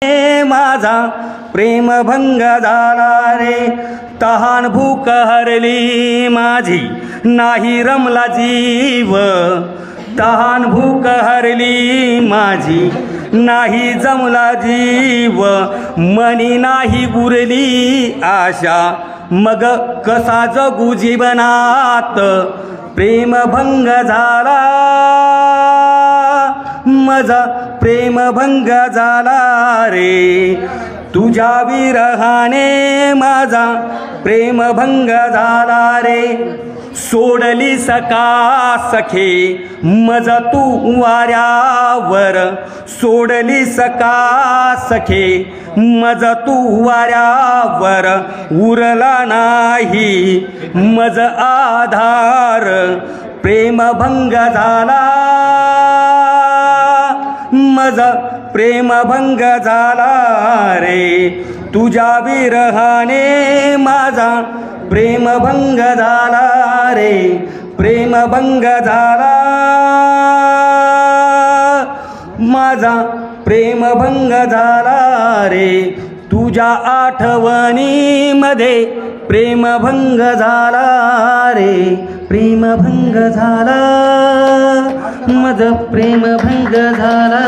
माझा प्रेमभंग झाला रे, तहान भूक हरली माझी, नाही रमला जीव. तहान भूक हरली माझी, नाही जमला जीव. मनी नाही उरली आशा, मग कसा जगू जीवनात. प्रेमभंग झाला माझा, प्रेमभंग झाला रे, तुझ्या विरहाने माझा प्रेमभंग झाला रे. सोडली सका सखे मज तू वाऱ्यावर, सोडली सका सखे मज तू वाऱ्यावर. उरला नाही मज आधार, प्रेमभंग झाला मज प्रेमभंग झाला रे, तुझ्या विरहाने माझा प्रेमभंग झाला रे. प्रेमभंग झाला माझा, प्रेमभंग झाला रे, तुझ्या आठवणीमध्ये प्रेमभंग झाला रे. प्रेमभंग झाला माझा, प्रेमभंग झाला.